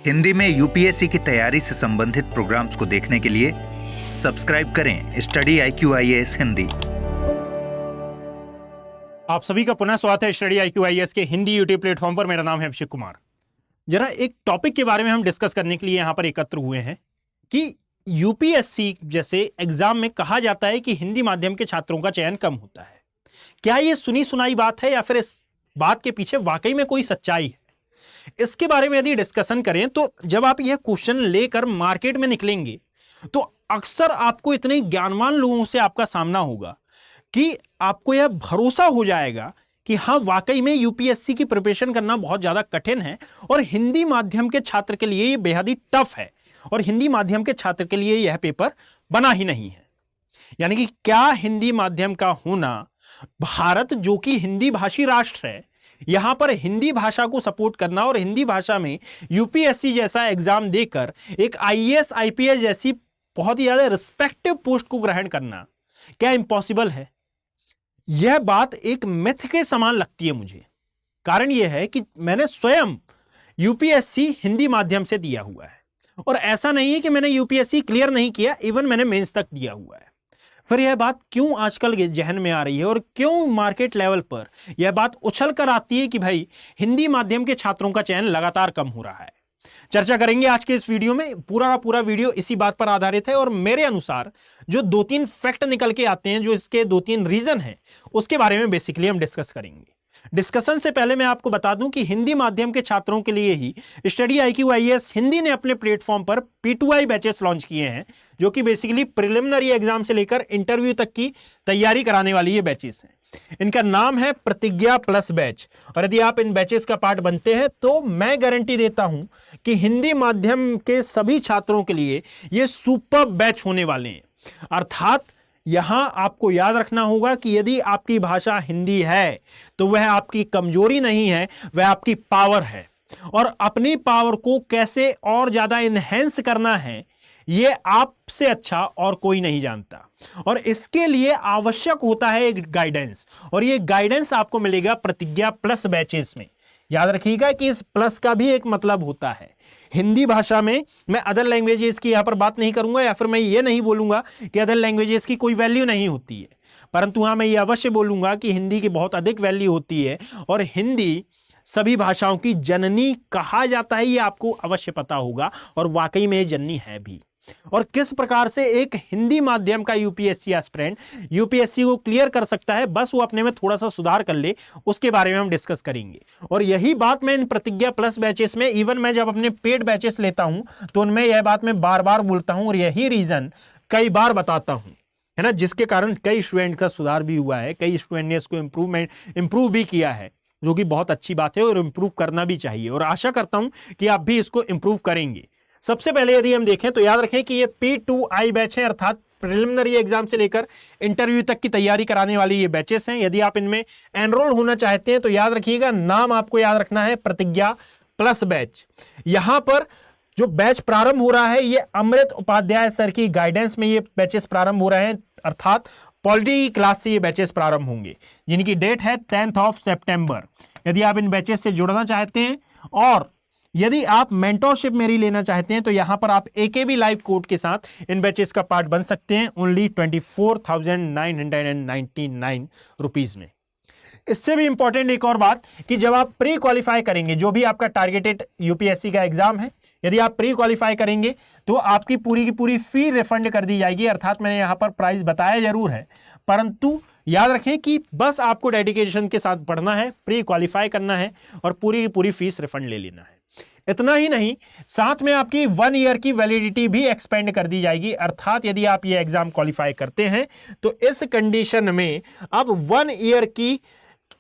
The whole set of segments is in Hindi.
हिंदी में यूपीएससी की तैयारी से संबंधित प्रोग्राम्स को देखने के लिए सब्सक्राइब करें स्टडी IQ-IAS हिंदी। आप सभी का पुनः स्वागत है स्टडी IQ-IAS के हिंदी यूट्यूब प्लेटफॉर्म पर। मेरा नाम है अभिषेक कुमार। जरा एक टॉपिक के बारे में हम डिस्कस करने के लिए यहां पर एकत्र हुए हैं कि यूपीएससी जैसे एग्जाम में कहा जाता है कि हिंदी माध्यम के छात्रों का चयन कम होता है। क्या ये सुनी सुनाई बात है या फिर इस बात के पीछे वाकई में कोई सच्चाई है? इसके बारे में यदि डिस्कशन करें तो जब आप यह क्वेश्चन लेकर मार्केट में निकलेंगे तो अक्सर आपको इतने ज्ञानवान लोगों से आपका सामना होगा कि आपको यह भरोसा हो जाएगा कि हाँ, वाकई में यूपीएससी की प्रिपरेशन करना बहुत ज्यादा कठिन है और हिंदी माध्यम के छात्र के लिए यह बेहद ही टफ है और हिंदी माध्यम के छात्र के लिए यह पेपर बना ही नहीं है। यानी कि क्या हिंदी माध्यम का होना, भारत जो कि हिंदी भाषी राष्ट्र है, यहां पर हिंदी भाषा को सपोर्ट करना और हिंदी भाषा में यूपीएससी जैसा एग्जाम देकर एक आईएएस आईपीएस जैसी बहुत ही ज्यादा रिस्पेक्टिव पोस्ट को ग्रहण करना क्या इम्पॉसिबल है? यह बात एक मिथ के समान लगती है मुझे। कारण यह है कि मैंने स्वयं यूपीएससी हिंदी माध्यम से दिया हुआ है और ऐसा नहीं है कि मैंने यूपीएससी क्लियर नहीं किया, इवन मैंने मेंस तक दिया हुआ है। फिर यह बात क्यों आजकल के जहन में आ रही है और क्यों मार्केट लेवल पर यह बात उछल कर आती है कि भाई हिंदी माध्यम के छात्रों का चयन लगातार कम हो रहा है? चर्चा करेंगे आज के इस वीडियो में। पूरा वीडियो इसी बात पर आधारित है और मेरे अनुसार जो 2-3 फैक्ट निकल के आते हैं, जो इसके 2-3 रीजन हैं, उसके बारे में बेसिकली हम डिस्कस करेंगे। डिस्कशन से पहले मैं आपको बता दूं कि हिंदी माध्यम के छात्रों के लिए ही स्टडी IQ-IAS हिंदी ने अपने प्लेटफॉर्म पर P2I बैचेस लॉन्च किए हैं, जो कि बेसिकली प्रिलिमिनरी एग्जाम से लेकर इंटरव्यू तक की तैयारी कराने वाली ये बैचेस हैं। इनका नाम है प्रतिज्ञा प्लस बैच और यदि आप इन बैचेस का पार्ट बनते हैं तो मैं गारंटी देता हूं कि हिंदी माध्यम के सभी छात्रों के लिए ये सुपर बैच होने वाले हैं। अर्थात यहां आपको याद रखना होगा कि यदि आपकी भाषा हिंदी है तो वह आपकी कमजोरी नहीं है, वह आपकी पावर है और अपनी पावर को कैसे और ज्यादा इनहेंस करना है यह आपसे अच्छा और कोई नहीं जानता और इसके लिए आवश्यक होता है एक गाइडेंस और यह गाइडेंस आपको मिलेगा प्रतिज्ञा प्लस बैचेस में। याद रखिएगा कि इस प्लस का भी एक मतलब होता है। हिंदी भाषा में मैं अदर लैंग्वेजेस की यहां पर बात नहीं करूंगा या फिर मैं ये नहीं बोलूंगा कि अदर लैंग्वेजेस की कोई वैल्यू नहीं होती है, परंतु हाँ, मैं ये अवश्य बोलूंगा कि हिंदी की बहुत अधिक वैल्यू होती है और हिंदी सभी भाषाओं की जननी कहा जाता है, ये आपको अवश्य पता होगा और वाकई में ये जननी है भी। और किस प्रकार से एक हिंदी माध्यम का यूपीएससी एस्पिरेंट यूपीएससी को क्लियर कर सकता है, बस वो अपने में थोड़ा सा सुधार कर ले, उसके बारे में हम डिस्कस करेंगे। और यही बात मैं इन प्रतिज्ञा प्लस बैचेस में, इवन मैं जब अपने पेड बैचेस लेता हूं तो उनमें यह बात मैं बार बार बोलता हूं और यही रीजन कई बार बताता हूं, है ना, जिसके कारण कई स्टूडेंट का सुधार भी हुआ है, कई स्टूडेंट ने इसको इंप्रूव भी किया है, जो कि बहुत अच्छी बात है और इंप्रूव करना भी चाहिए और आशा करता हूं कि आप भी इसको इंप्रूव करेंगे। सबसे पहले यदि हम देखें तो याद रखें कि ये P2I बैच है, अर्थात प्रिलिमिनरी एग्जाम से लेकर इंटरव्यू तक की तैयारी कराने वाली ये बैचेस हैं। यदि आप इनमें एनरोल होना चाहते हैं तो याद रखिएगा, नाम आपको याद रखना है प्रतिज्ञा प्लस बैच। यहां पर जो बैच प्रारंभ हो रहा है ये अमृत उपाध्याय सर की गाइडेंस में ये बैचेस प्रारंभ हो रहे हैं, अर्थात पॉलिटी क्लास से ये बैचेस प्रारंभ होंगे, जिनकी डेट है 10 सितंबर। यदि आप इन बैचेस से जुड़ना चाहते हैं और यदि आप मेंटोरशिप मेरी लेना चाहते हैं तो यहां पर आप AKB लाइव कोड के साथ इन बैचेस का पार्ट बन सकते हैं ओनली 24,999 रुपीज में। इससे भी इंपॉर्टेंट एक और बात कि जब आप प्री क्वालिफाई करेंगे, जो भी आपका टारगेटेड यूपीएससी का एग्जाम है, यदि आप प्री क्वालिफाई करेंगे तो आपकी पूरी की पूरी फी रिफंड कर दी जाएगी। अर्थात मैंने यहां पर प्राइस बताया जरूर है, परंतु याद रखें कि बस आपको डेडिकेशन के साथ पढ़ना है, प्री क्वालिफाई करना है और पूरी की पूरी फीस रिफंड ले लेना है। इतना ही नहीं, साथ में आपकी 1 ईयर की वैलिडिटी भी एक्सपेंड कर दी जाएगी। अर्थात यदि आप ये एग्जाम क्वालिफाई करते हैं तो इस कंडीशन में अब 1 ईयर की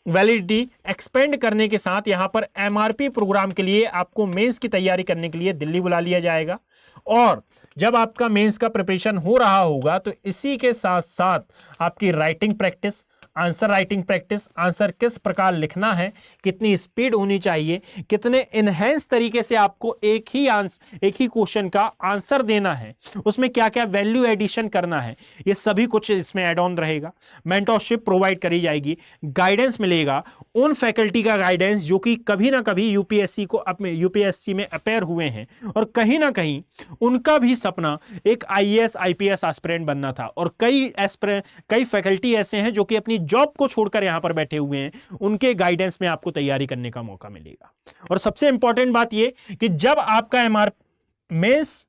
वैलिडिटी एक्सपेंड करने के साथ यहां पर MRP प्रोग्राम के लिए आपको मेंस की तैयारी करने के लिए दिल्ली बुला लिया जाएगा और जब आपका मेंस का प्रिपरेशन हो रहा होगा तो इसी के साथ साथ आपकी writing practice, answer writing practice, answer किस प्रकार लिखना है, कितनी स्पीड होनी चाहिए, कितने इनहेंस तरीके से आपको एक ही क्वेश्चन का आंसर देना है, उसमें क्या क्या वैल्यू एडिशन करना है, ये सभी कुछ इसमें एड ऑन रहेगा। मेंटरशिप प्रोवाइड करी जाएगी, गाइडेंस मिलेगा, उन फैकल्टी का गाइडेंस जो कि कभी ना कभी यूपीएससी में अपेयर हुए हैं और कहीं ना कहीं उनका भी सपना एक आईएएस आईपीएस एस्पिरेंट बनना था, और कई फैकल्टी ऐसे हैं जो कि अपनी जॉब को छोड़कर यहां पर बैठे हुए हैं, उनके गाइडेंस में आपको तैयारी करने का मौका मिलेगा। और सबसे इंपॉर्टेंट बात यह कि जब आपका एमआर मेंस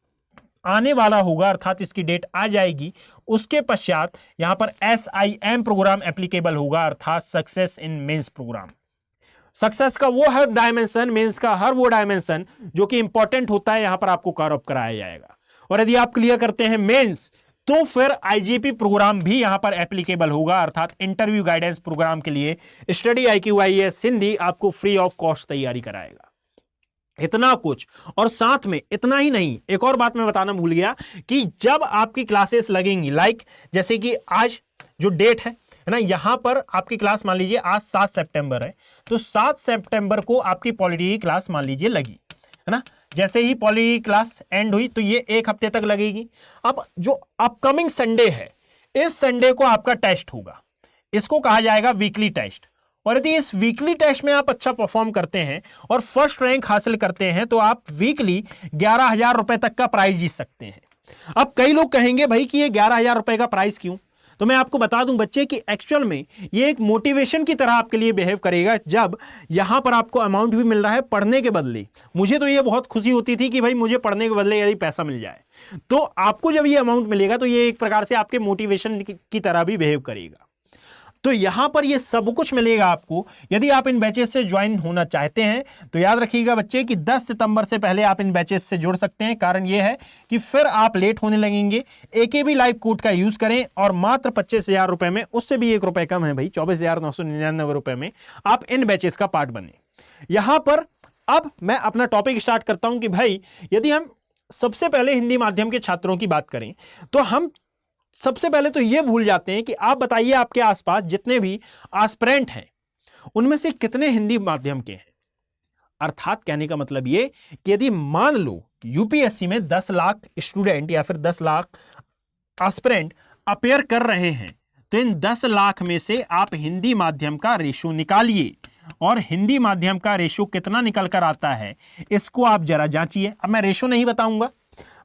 आने वाला होगा, अर्थात इसकी डेट आ जाएगी, उसके पश्चात यहां पर SIM प्रोग्राम एप्लीकेबल होगा, अर्थात success in mains programme. Success का वो हर डायमेंशन, मेंस का हर वो डायमेंशन जो कि इंपॉर्टेंट होता है, यहां पर आपको कवर अप कराया जाएगा। और यदि आप क्लियर करते हैं मेंस, तो फिर IGP प्रोग्राम भी यहां पर एप्लीकेबल होगा, अर्थात इंटरव्यू गाइडेंस प्रोग्राम के लिए स्टडी IQ IAS हिंदी आपको फ्री ऑफ कॉस्ट तैयारी कराएगा। इतना कुछ, और साथ में इतना ही नहीं, एक और बात मैं बताना भूल गया कि जब आपकी क्लासेस लगेंगी, जैसे कि आज जो डेट है ना, यहां पर आपकी क्लास मान लीजिए आज 7 सितंबर है, तो 7 सितंबर को आपकी पॉलिटी की क्लास मान लीजिए लगी, है ना। जैसे ही पॉलिटी क्लास एंड हुई तो ये 1 हफ्ते तक लगेगी। अब जो अपकमिंग संडे है, इस संडे को आपका टेस्ट होगा, इसको कहा जाएगा वीकली टेस्ट। और यदि इस वीकली टेस्ट में आप अच्छा परफॉर्म करते हैं और फर्स्ट रैंक हासिल करते हैं तो आप वीकली 11,000 रुपए तक का प्राइज जीत सकते हैं। अब कई लोग कहेंगे भाई कि ये 11,000 रुपए का प्राइज क्यों, तो मैं आपको बता दूं बच्चे कि एक्चुअल में ये एक मोटिवेशन की तरह आपके लिए बिहेव करेगा। जब यहां पर आपको अमाउंट भी मिल रहा है पढ़ने के बदले, मुझे तो ये बहुत खुशी होती थी कि भाई मुझे पढ़ने के बदले यदि पैसा मिल जाए, तो आपको जब ये अमाउंट मिलेगा तो ये एक प्रकार से आपके मोटिवेशन की तरह भी बिहेव करेगा। तो यहां पर ये सब कुछ मिलेगा आपको। यदि आप इन बैचेस से ज्वाइन होना चाहते हैं तो याद रखिएगा बच्चे कि 10 सितंबर से पहले आप इन बैचेस से जुड़ सकते हैं। कारण ये है कि फिर आप लेट होने लगेंगे। AKB लाइव कोड का यूज करें और मात्र 25,000 रुपए में, उससे भी 1 रुपए कम है भाई, 24,999 रुपए में आप इन बैचेस का पार्ट बने। यहां पर अब मैं अपना टॉपिक स्टार्ट करता हूं कि भाई यदि हम सबसे पहले हिंदी माध्यम के छात्रों की बात करें तो हम सबसे पहले तो यह भूल जाते हैं कि आप बताइए आपके आसपास जितने भी एस्पिरेंट हैं उनमें से कितने हिंदी माध्यम के हैं। अर्थात कहने का मतलब यह कि यदि मान लो यूपीएससी में 10 लाख स्टूडेंट या फिर 10 लाख एस्पिरेंट अपेयर कर रहे हैं, तो इन 10 लाख में से आप हिंदी माध्यम का रेशो निकालिए, और हिंदी माध्यम का रेशो कितना निकल कर आता है इसको आप जरा जांचिए। अब मैं रेशो नहीं बताऊंगा,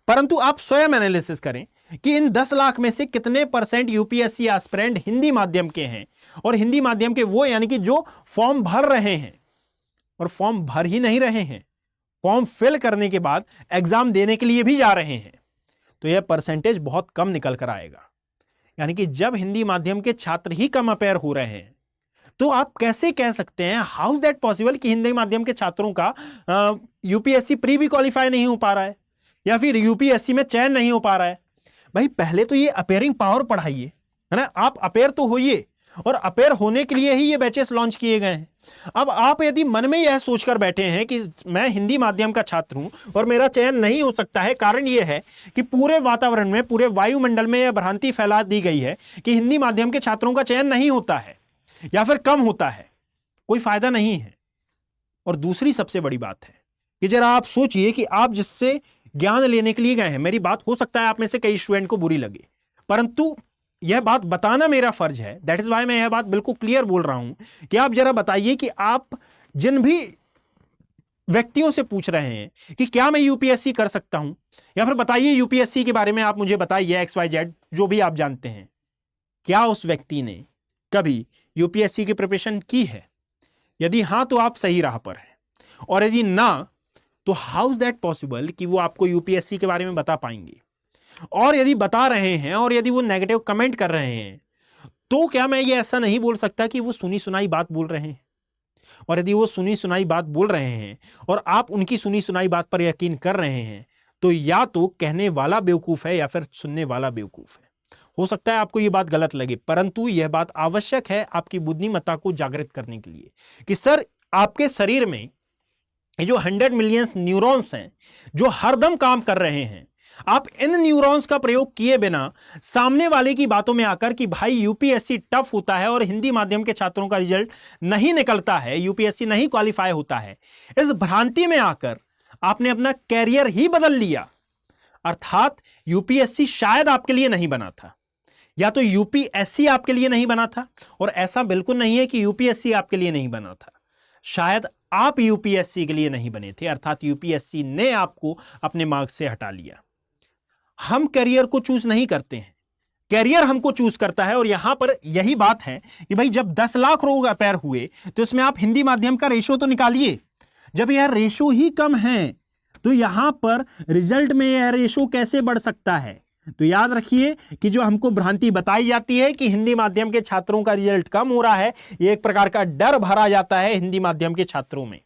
परंतु आप स्वयं एनालिसिस करें कि इन 10 लाख में से कितने % यूपीएससी एस्पिरेंट हिंदी माध्यम के हैं, और हिंदी माध्यम के वो यानी कि जो फॉर्म भर रहे हैं, और फॉर्म भर ही नहीं रहे हैं, फॉर्म फिल करने के बाद एग्जाम देने के लिए भी जा रहे हैं, तो यह परसेंटेज बहुत कम निकल कर आएगा। यानी कि जब हिंदी माध्यम के छात्र ही कम अपेयर हो रहे हैं तो आप कैसे कह सकते हैं, हाउ इज दैट पॉसिबल कि हिंदी माध्यम के छात्रों का यूपीएससी प्री भी क्वालिफाई नहीं हो पा रहा है या फिर यूपीएससी में चयन नहीं हो पा रहा है। भाई पहले तो ये अपेयरिंग पावर पढ़ाइए, है ना। आप अपेयर तो होइए, और अपेयर होने के लिए ही ये बैचेस लॉन्च किए गए हैं। अब आप यदि मन में यह सोचकर बैठे हैं कि मैं हिंदी माध्यम का छात्र हूं और मेरा चयन नहीं हो सकता है, कारण यह है कि पूरे वातावरण में, पूरे वायुमंडल में यह भ्रांति फैला दी गई है कि हिंदी माध्यम के छात्रों का चयन नहीं होता है या फिर कम होता है, कोई फायदा नहीं है। और दूसरी सबसे बड़ी बात है कि जरा आप सोचिए कि आप जिससे ज्ञान लेने के लिए गए हैं, मेरी बात हो सकता है आप में से कई स्टूडेंट को बुरी लगे, परंतु यह बात बताना मेरा फर्ज है। दैट इज वाई मैं यह बात बिल्कुल क्लियर बोल रहा हूं कि आप जरा बताइए कि आप जिन भी व्यक्तियों से पूछ रहे हैं कि क्या मैं यूपीएससी कर सकता हूं, या फिर बताइए यूपीएससी के बारे में आप मुझे बताइए XYZ जो भी आप जानते हैं, क्या उस व्यक्ति ने कभी यूपीएससी की प्रिपरेशन की है? यदि हां तो आप सही राह पर हैं, और यदि ना तो हाउ इज दैट पॉसिबल कि वो आपको यूपीएससी के बारे में बता पाएंगे? और यदि बता रहे हैं और यदि वो नेगेटिव कमेंट कर रहे हैं, तो क्या मैं ये ऐसा नहीं बोल सकता कि वो सुनी सुनाई बात बोल रहे हैं? और यदि वो सुनी सुनाई बात बोल रहे हैं और आप उनकी सुनी सुनाई बात पर यकीन कर रहे हैं, तो या तो कहने वाला बेवकूफ है या फिर सुनने वाला बेवकूफ है। हो सकता है आपको ये बात गलत लगे, परंतु यह बात आवश्यक है आपकी बुद्धिमत्ता को जागृत करने के लिए कि सर आपके शरीर में ये जो 100 मिलियन न्यूरॉन्स हैं जो हरदम काम कर रहे हैं, आप इन न्यूरॉन्स का प्रयोग किए बिना सामने वाले की बातों में आकर कि भाई यूपीएससी टफ होता है और हिंदी माध्यम के छात्रों का रिजल्ट नहीं निकलता है, यूपीएससी नहीं क्वालिफाई होता है, इस भ्रांति में आकर आपने अपना कैरियर ही बदल लिया। अर्थात यूपीएससी शायद आपके लिए नहीं बना था, या तो यूपीएससी आपके लिए नहीं बना था, और ऐसा बिल्कुल नहीं है कि यूपीएससी आपके लिए नहीं बना था, शायद आप यूपीएससी के लिए नहीं बने थे, अर्थात यूपीएससी ने आपको अपने मार्ग से हटा लिया। हम करियर को चूज नहीं करते हैं, कैरियर हमको चूज करता है। और यहां पर यही बात है कि भाई जब 10 लाख लोग अपेयर हुए तो इसमें आप हिंदी माध्यम का रेशो तो निकालिए। जब यह रेशो ही कम है तो यहां पर रिजल्ट में यह रेशो कैसे बढ़ सकता है? तो याद रखिए कि जो हमको भ्रांति बताई जाती है कि हिंदी माध्यम के छात्रों का रिजल्ट कम हो रहा है, यह एक प्रकार का डर भरा जाता है हिंदी माध्यम के छात्रों में।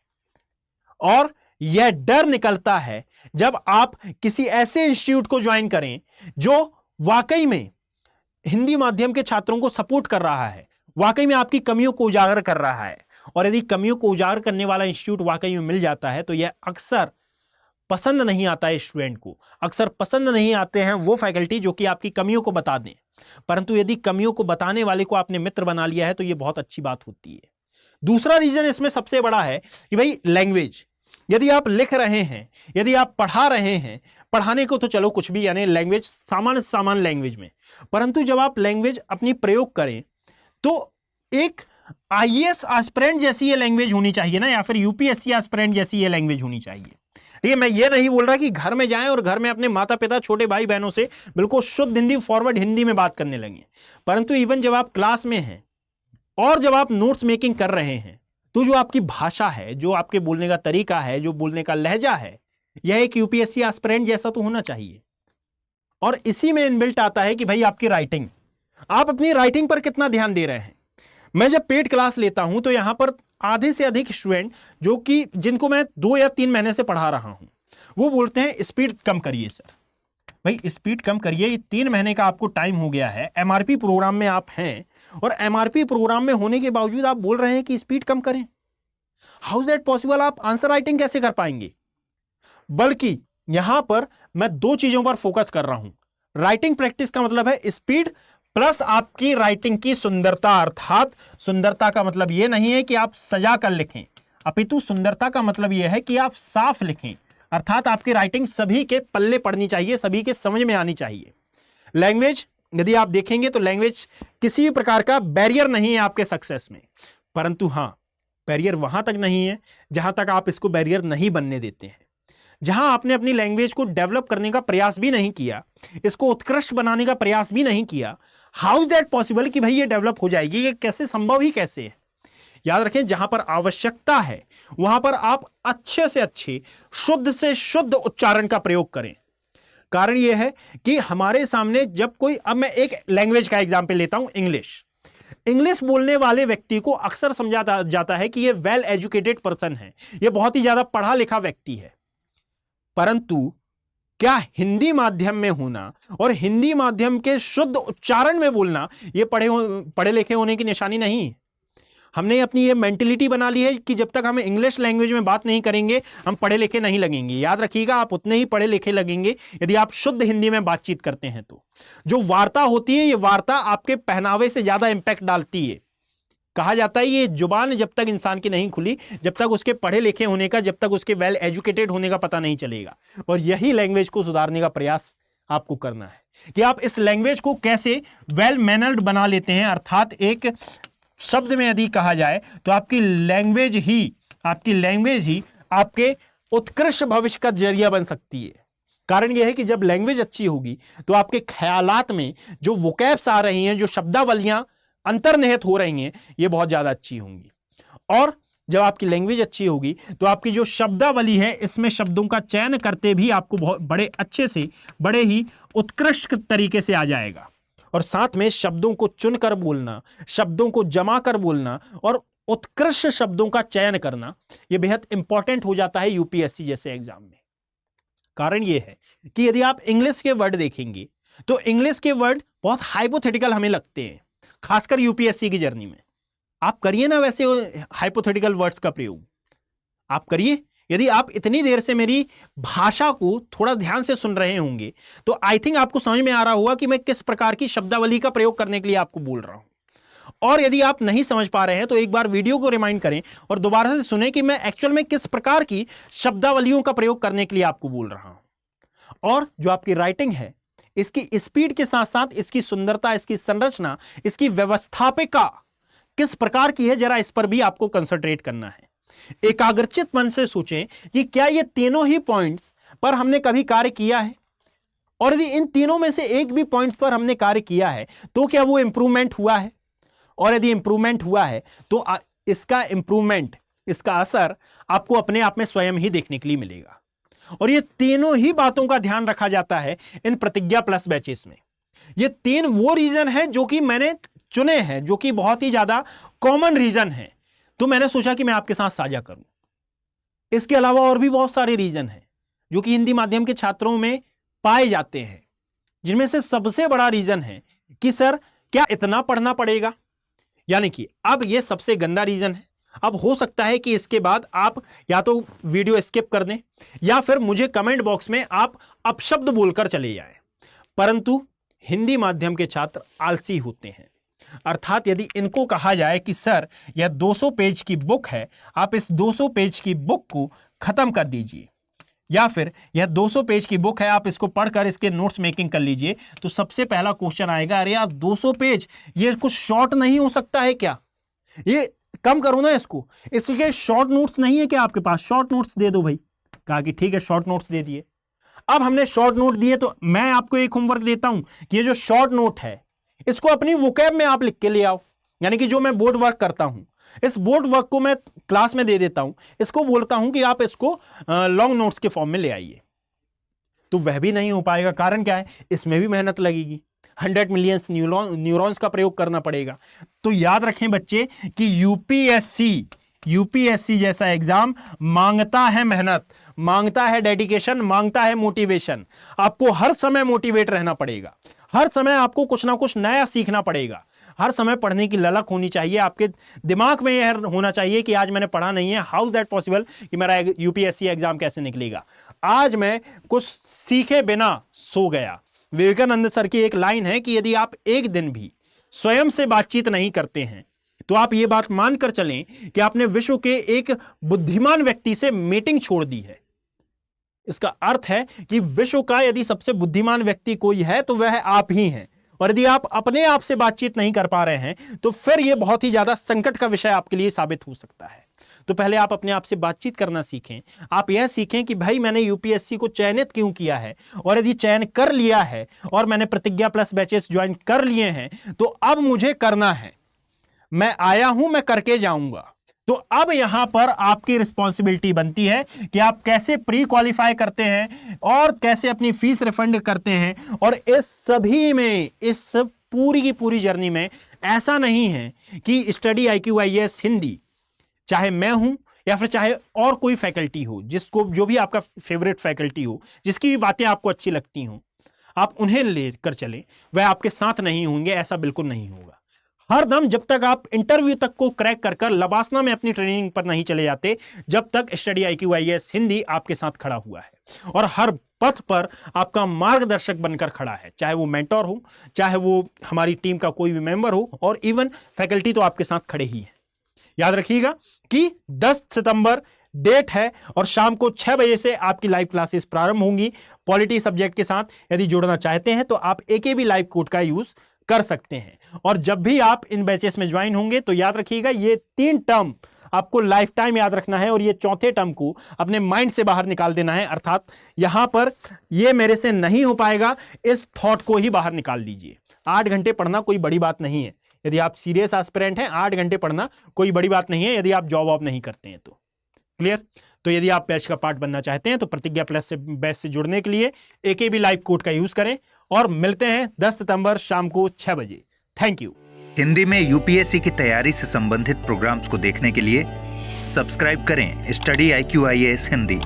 और यह डर निकलता है जब आप किसी ऐसे इंस्टीट्यूट को ज्वाइन करें जो वाकई में हिंदी माध्यम के छात्रों को सपोर्ट कर रहा है, वाकई में आपकी कमियों को उजागर कर रहा है। और यदि कमियों को उजागर करने वाला इंस्टीट्यूट वाकई में मिल जाता है तो यह अक्सर पसंद नहीं आता है स्टूडेंट को, अक्सर पसंद नहीं आते हैं वो फैकल्टी जो कि आपकी कमियों को बता दें। परंतु यदि कमियों को बताने वाले को आपने मित्र बना लिया है तो यह बहुत अच्छी बात होती है। दूसरा रीजन इसमें सबसे बड़ा है कि भाई लैंग्वेज। यदि आप लिख रहे हैं, यदि आप पढ़ा रहे हैं, पढ़ाने को तो चलो कुछ भी, यानी लैंग्वेज सामान्य लैंग्वेज में, परंतु जब आप लैंग्वेज अपनी प्रयोग करें तो एक आईएएस एस्पिरेंट जैसी ये लैंग्वेज होनी चाहिए ना, या फिर यूपीएससी एस्पिरेंट जैसी ये लैंग्वेज होनी चाहिए। ठीक है, मैं ये नहीं बोल रहा कि घर में जाएं और घर में अपने माता पिता छोटे भाई बहनों से बिल्कुल शुद्ध हिंदी, फॉरवर्ड हिंदी में बात करने लगे, परंतु इवन जब आप क्लास में हैं और जब आप नोट्स मेकिंग कर रहे हैं तो जो आपकी भाषा है, जो आपके बोलने का तरीका है, जो बोलने का लहजा है, यह एक यूपीएससी एस्पिरेंट जैसा तो होना चाहिए। और इसी में इनबिल्ट आता है कि भाई आपकी राइटिंग, आप अपनी राइटिंग पर कितना ध्यान दे रहे हैं। मैं जब पेड क्लास लेता हूं तो यहां पर आधे से अधिक स्टूडेंट जो कि जिनको मैं 2 या 3 महीने से पढ़ा रहा हूं, वो बोलते हैं स्पीड कम करिए सर। भाई स्पीड कम करिए, ये 3 महीने का आपको टाइम हो गया है, एमआरपी प्रोग्राम में आप हैं और एमआरपी प्रोग्राम में होने के बावजूद आप बोल रहे हैं कि स्पीड कम करें। How is that possible? आप आंसर राइटिंग कैसे कर पाएंगे? बल्कि यहां पर मैं 2 चीजों पर फोकस कर रहा हूं। राइटिंग प्रैक्टिस का मतलब है स्पीड प्लस आपकी राइटिंग की सुंदरता। अर्थात सुंदरता का मतलब यह नहीं है कि आप सजा कर लिखें, अपितु सुंदरता का मतलब यह है कि आप साफ लिखें। अर्थात आपकी राइटिंग सभी के पल्ले पड़नी चाहिए, सभी के समझ में आनी चाहिए। लैंग्वेज यदि आप देखेंगे तो लैंग्वेज किसी भी प्रकार का बैरियर नहीं है आपके सक्सेस में, परंतु हां, बैरियर वहां तक नहीं है जहां तक आप इसको बैरियर नहीं बनने देते हैं। जहां आपने अपनी लैंग्वेज को डेवलप करने का प्रयास भी नहीं किया, इसको उत्कृष्ट बनाने का प्रयास भी नहीं किया, हाउ इज दैट पॉसिबल कि भाई ये डेवलप हो जाएगी? ये कैसे संभव ही कैसे है? याद रखें, जहां पर आवश्यकता है वहां पर आप अच्छे से अच्छे, शुद्ध से शुद्ध उच्चारण का प्रयोग करें। कारण यह है कि हमारे सामने जब कोई, अब मैं एक लैंग्वेज का एग्जाम्पल लेता हूं, इंग्लिश बोलने वाले व्यक्ति को अक्सर समझा जाता है कि यह वेल एजुकेटेड पर्सन है, यह बहुत ही ज्यादा पढ़ा लिखा व्यक्ति है। परंतु क्या हिंदी माध्यम में होना और हिंदी माध्यम के शुद्ध उच्चारण में बोलना यह पढ़े लिखे होने की निशानी नहीं है? हमने अपनी ये मेंटेलिटी बना ली है कि जब तक हम इंग्लिश लैंग्वेज में बात नहीं करेंगे हम पढ़े लिखे नहीं लगेंगे। याद रखिएगा, आप उतने ही पढ़े लिखे लगेंगे यदि आप शुद्ध हिंदी में बातचीत करते हैं। तो जो वार्ता होती है, ये वार्ता आपके पहनावे से ज्यादा इंपैक्ट डालती है। कहा जाता है ये जुबान जब तक इंसान की नहीं खुली, जब तक उसके पढ़े लिखे होने का, जब तक उसके वेल एजुकेटेड होने का पता नहीं चलेगा। और यही लैंग्वेज को सुधारने का प्रयास आपको करना है कि आप इस लैंग्वेज को कैसे वेल मैनर्ड बना लेते हैं। अर्थात एक शब्द में यदि कहा जाए तो आपकी लैंग्वेज ही आपके उत्कृष्ट भविष्य का जरिया बन सकती है। कारण यह है कि जब लैंग्वेज अच्छी होगी तो आपके ख्यालात में जो वोकैब्स आ रही हैं, जो शब्दावलियां अंतर्निहित हो रही हैं, ये बहुत ज्यादा अच्छी होंगी। और जब आपकी लैंग्वेज अच्छी होगी तो आपकी जो शब्दावली है, इसमें शब्दों का चयन करते भी आपको बहुत बड़े अच्छे से, बड़े ही उत्कृष्ट तरीके से आ जाएगा। और साथ में शब्दों को चुनकर बोलना, शब्दों को जमा कर बोलना और उत्कृष्ट शब्दों का चयन करना, यह बेहद इंपॉर्टेंट हो जाता है यूपीएससी जैसे एग्जाम में। कारण यह है कि यदि आप इंग्लिश के वर्ड देखेंगे तो इंग्लिश के वर्ड बहुत हाइपोथेटिकल हमें लगते हैं, खासकर यूपीएससी की जर्नी में। आप करिए ना वैसे हाइपोथेटिकल वर्ड्स का प्रयोग, आप करिए यदि आप इतनी देर से मेरी भाषा को थोड़ा ध्यान से सुन रहे होंगे तो आई थिंक आपको समझ में आ रहा होगा कि मैं किस प्रकार की शब्दावली का प्रयोग करने के लिए आपको बोल रहा हूं। और यदि आप नहीं समझ पा रहे हैं तो एक बार वीडियो को रिमाइंड करें और दोबारा से सुनें कि मैं एक्चुअल में किस प्रकार की शब्दावलियों का प्रयोग करने के लिए आपको बोल रहा हूं। और जो आपकी राइटिंग है, इसकी स्पीड के साथ साथ इसकी सुंदरता, इसकी संरचना, इसकी व्यवस्थापिका किस प्रकार की है, जरा इस पर भी आपको कंसंट्रेट करना है। एकाग्रचित मन से सोचें कि क्या ये तीनों ही पॉइंट्स पर हमने कभी कार्य किया है, और यदि इन तीनों में से एक भी पॉइंट्स पर हमने कार्य किया है तो क्या वो इंप्रूवमेंट हुआ है, और यदि इंप्रूवमेंट हुआ है तो इसका इंप्रूवमेंट, इसका असर आपको अपने आप में स्वयं ही देखने के लिए मिलेगा। और ये तीनों ही बातों का ध्यान रखा जाता है इन प्रतिज्ञा प्लस बैचेस में। ये तीन वो रीजन है जो कि मैंने चुने हैं, जो कि बहुत ही ज्यादा कॉमन रीजन है, तो मैंने सोचा कि मैं आपके साथ साझा करूं। इसके अलावा और भी बहुत सारे रीजन हैं जो कि हिंदी माध्यम के छात्रों में पाए जाते हैं, जिनमें से सबसे बड़ा रीजन है कि सर क्या इतना पढ़ना पड़ेगा, यानी कि अब यह सबसे गंदा रीजन है। अब हो सकता है कि इसके बाद आप या तो वीडियो स्किप कर दें या फिर मुझे कमेंट बॉक्स में आप अपशब्द बोलकर चले जाएं, परंतु हिंदी माध्यम के छात्र आलसी होते हैं। अर्थात यदि इनको कहा जाए कि सर यह 200 पेज की बुक है, आप इस 200 पेज की बुक को खत्म कर दीजिए, या फिर यह 200 पेज की बुक है, आप इसको पढ़कर इसके नोट्स मेकिंग कर लीजिए, तो सबसे पहला क्वेश्चन आएगा, अरे यार 200 पेज, ये कुछ शॉर्ट नहीं हो सकता है क्या? ये कम करो ना इसको, इसलिए शॉर्ट नोट्स नहीं है क्या आपके पास? शॉर्ट नोट्स दे दो भाई। कहा कि ठीक है, शॉर्ट नोट्स दे दिए। अब हमने शॉर्ट नोट दिए तो मैं आपको एक होमवर्क देता हूं कि ये जो शॉर्ट नोट है इसको अपनी वोकैब में आप लिख के ले आओ, यानी कि जो मैं बोर्ड वर्क करता हूं इस बोर्ड वर्क को मैं क्लास में दे देता हूं, इसको बोलता हूं कि आप इसको लॉन्ग नोट्स के फॉर्म में ले आइए, तो वह भी नहीं हो पाएगा। कारण क्या है? इसमें भी मेहनत लगेगी, 100 मिलियन न्यूरॉन्स का प्रयोग करना पड़ेगा। तो याद रखें बच्चे कि यूपीएससी जैसा एग्जाम मांगता है मेहनत, मांगता है डेडिकेशन, मांगता है मोटिवेशन। आपको हर समय मोटिवेट रहना पड़ेगा, हर समय आपको कुछ ना कुछ नया सीखना पड़ेगा, हर समय पढ़ने की ललक होनी चाहिए। आपके दिमाग में यह होना चाहिए कि आज मैंने पढ़ा नहीं है, हाउ इज दैट पॉसिबल कि मेरा यूपीएससी एग्जाम कैसे निकलेगा, आज मैं कुछ सीखे बिना सो गया। विवेकानंद सर की एक लाइन है कि यदि आप एक दिन भी स्वयं से बातचीत नहीं करते हैं तो आप यह बात मानकर चलें कि आपने विश्व के एक बुद्धिमान व्यक्ति से मीटिंग छोड़ दी है। इसका अर्थ है कि विश्व का यदि सबसे बुद्धिमान व्यक्ति कोई है तो वह आप ही हैं, और यदि आप अपने आप से बातचीत नहीं कर पा रहे हैं तो फिर यह बहुत ही ज्यादा संकट का विषय आपके लिए साबित हो सकता है। तो पहले आप अपने आप से बातचीत करना सीखें। आप यह सीखें कि भाई मैंने यूपीएससी को चयनित क्यों किया है, और यदि चयन कर लिया है और मैंने प्रतिज्ञा प्लस बैचेस ज्वाइन कर लिए हैं तो अब मुझे करना है, मैं आया हूं, मैं करके जाऊंगा। तो अब यहां पर आपकी रिस्पॉन्सिबिलिटी बनती है कि आप कैसे प्री क्वालिफाई करते हैं और कैसे अपनी फीस रिफंड करते हैं। और इस सभी में, इस पूरी की पूरी जर्नी में ऐसा नहीं है कि स्टडी IQ IAS हिंदी, चाहे मैं हूं या फिर चाहे और कोई फैकल्टी हो, जिसको जो भी आपका फेवरेट फैकल्टी हो, जिसकी भी बातें आपको अच्छी लगती हों, आप उन्हें लेकर चलें, वह आपके साथ नहीं होंगे, ऐसा बिल्कुल नहीं होगा। हर दम जब तक आप इंटरव्यू तक को क्रैक कर लबासना में अपनी ट्रेनिंग पर नहीं चले जाते, जब तक स्टडी IQ IAS हिंदी आपके साथ खड़ा हुआ है और हर पथ पर आपका मार्गदर्शक बनकर खड़ा है, चाहे वो मेंटोर हो, चाहे वो हमारी टीम का कोई भी मेंबर हो, और इवन फैकल्टी तो आपके साथ खड़े ही है। याद रखिएगा कि 10 सितंबर डेट है और शाम को 6 बजे से आपकी लाइव क्लासेस प्रारंभ होंगी पॉलिटी सब्जेक्ट के साथ। यदि जुड़ना चाहते हैं तो आप AKB लाइव कोड का यूज कर सकते हैं। और जब भी आप इन बैचेस में ज्वाइन होंगे तो याद रखिएगा ये 3 टर्म आपको लाइफ टाइम याद रखना है, और ये चौथे टर्म को अपने माइंड से बाहर निकाल देना है। अर्थात यहां पर ये मेरे से नहीं हो पाएगा, इस थॉट को ही बाहर निकाल दीजिए। 8 घंटे पढ़ना कोई बड़ी बात नहीं है। यदि आप सीरियस एस्पिरेंट हैं, 8 घंटे पढ़ना कोई बड़ी बात नहीं है, यदि आप जॉब वॉब नहीं करते हैं तो। क्लियर? तो यदि आप बैच का पार्ट बनना चाहते हैं तो प्रतिज्ञा प्लस से बैच से जुड़ने के लिए AKB लाइव कोड का यूज करें, और मिलते हैं 10 सितंबर शाम को 6 बजे। Thank you. हिंदी में यूपीएससी की तैयारी से संबंधित प्रोग्राम्स को देखने के लिए सब्सक्राइब करें स्टडी IQ IAS हिंदी।